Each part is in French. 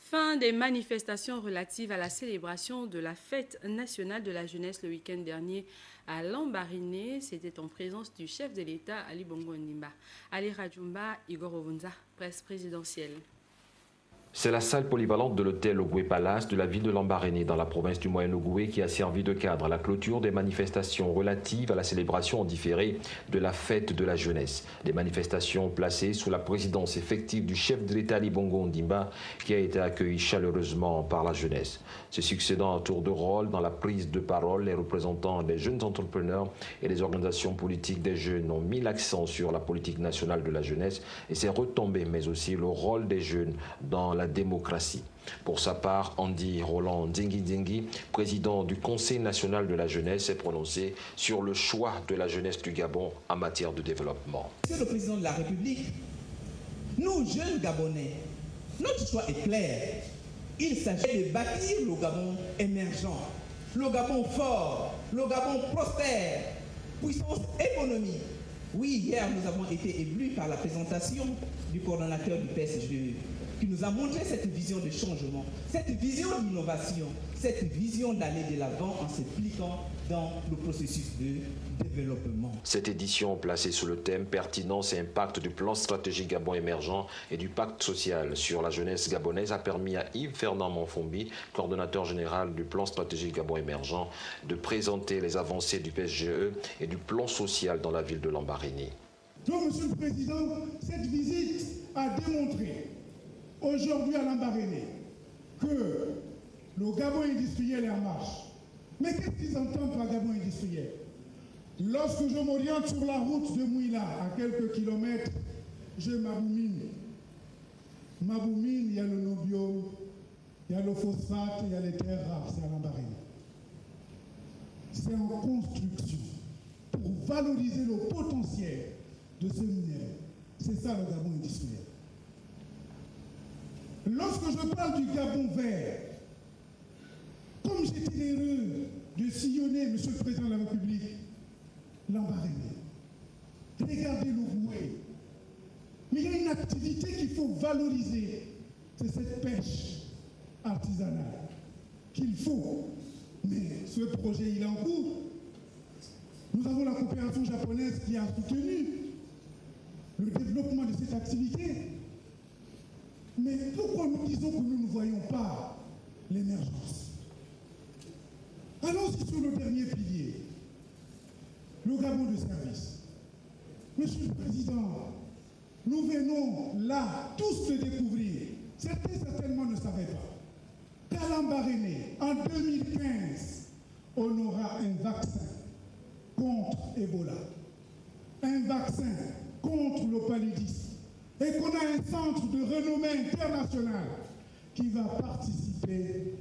Fin des manifestations relatives à la célébration de la fête nationale de la jeunesse le week-end dernier à Lambaréné. C'était en présence du chef de l'État, Ali Bongo Ondimba. Ali Radjoumba, Igor Ovunza, presse présidentielle. C'est la salle polyvalente de l'hôtel Ogoué Palace de la ville de Lambaréné dans la province du Moyen-Ogoué qui a servi de cadre à la clôture des manifestations relatives à la célébration en différé de la fête de la jeunesse. Des manifestations placées sous la présidence effective du chef de l'État Ali Bongo Ondimba qui a été accueilli chaleureusement par la jeunesse. Se succédant à tour de rôle dans la prise de parole, les représentants des jeunes entrepreneurs et des organisations politiques des jeunes ont mis l'accent sur la politique nationale de la jeunesse et ses retombées, mais aussi le rôle des jeunes dans la démocratie. Pour sa part, Andy Roland Dingui, président du Conseil national de la jeunesse, s'est prononcé sur le choix de la jeunesse du Gabon en matière de développement. Monsieur le président de la République, nous, jeunes Gabonais, notre choix est clair. Il s'agit de bâtir le Gabon émergent, le Gabon fort, le Gabon prospère, puissance économique. Oui, hier, nous avons été éblouis par la présentation du coordonnateur du PSGE, qui nous a montré cette vision de changement, cette vision d'innovation, cette vision d'aller de l'avant en s'impliquant dans le processus de développement. Cette édition placée sous le thème Pertinence et impact du plan stratégique Gabon émergent et du pacte social sur la jeunesse gabonaise a permis à Yves-Fernand Monfombi, coordonnateur général du plan stratégique Gabon émergent, de présenter les avancées du PSGE et du plan social dans la ville de Lambaréné. Donc, Monsieur le Président, cette visite a démontré aujourd'hui à Lambaréné que le Gabon industriel est en marche. Mais qu'est-ce qu'ils entendent par Gabon industriel? Lorsque je m'oriente sur la route de Mouila, à quelques kilomètres, je m'aboumine. M'aboumine, il y a le nobium, il y a le phosphate, il y a les terres rares, c'est à Lambaréné. C'est en construction pour valoriser le potentiel de ce minerai. C'est ça le Gabon industriel. Lorsque je parle du Gabon vert, comme j'étais heureux de sillonner, Monsieur le Président de la République, Lambaréné, regardez l'Ougoué. Mais il y a une activité qu'il faut valoriser, c'est cette pêche artisanale qu'il faut. Mais ce projet, il est en cours. Nous avons la coopération japonaise qui a soutenu le développement de cette activité. Mais pourquoi nous disons que nous ne voyons pas l'émergence? Allons-y sur le dernier pilier, le Gabon de service. Monsieur le Président, nous venons là tous de découvrir, certains certainement ne savaient pas, qu'à Lambaréné, en 2015, on aura un vaccin contre Ebola, un vaccin contre le paludisme, et qu'on a un centre de renommée internationale qui va participer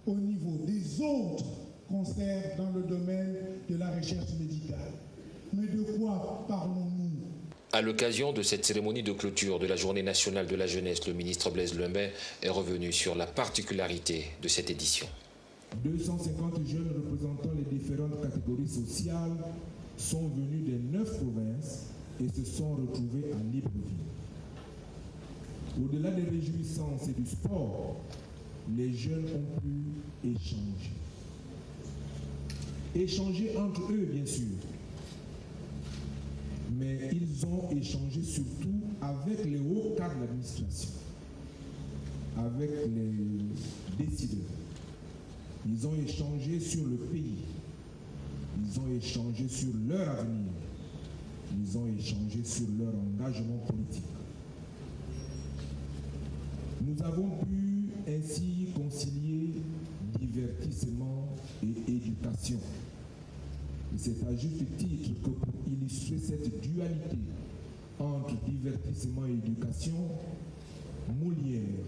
au niveau des autres concerts dans le domaine de la recherche médicale. Mais de quoi parlons-nous? À l'occasion de cette cérémonie de clôture de la Journée nationale de la jeunesse, le ministre Blaise Lemay est revenu sur la particularité de cette édition. 250 jeunes représentant les différentes catégories sociales sont venus des 9 provinces et se sont retrouvés à Libreville. Au-delà des réjouissances et du sport, les jeunes ont pu échanger. Échanger entre eux, bien sûr. Mais ils ont échangé surtout avec les hauts cadres de l'administration, avec les décideurs. Ils ont échangé sur le pays. Ils ont échangé sur leur avenir. Ils ont échangé sur leur engagement politique. Nous avons pu ainsi concilier divertissement et éducation. Et c'est à juste titre que pour illustrer cette dualité entre divertissement et éducation, Molière,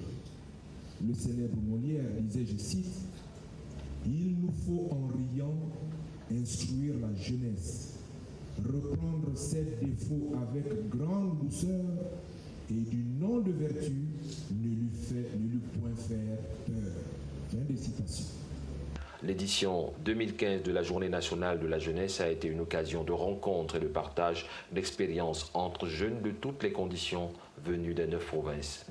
le célèbre Molière, disait, je cite, « Il nous faut en riant instruire la jeunesse, reprendre ses défauts avec grande douceur et du nom de vertu ne lui point faire peur. » Fin de citation. L'édition 2015 de la Journée nationale de la jeunesse a été une occasion de rencontre et de partage d'expériences entre jeunes de toutes les conditions venus des 9 provinces.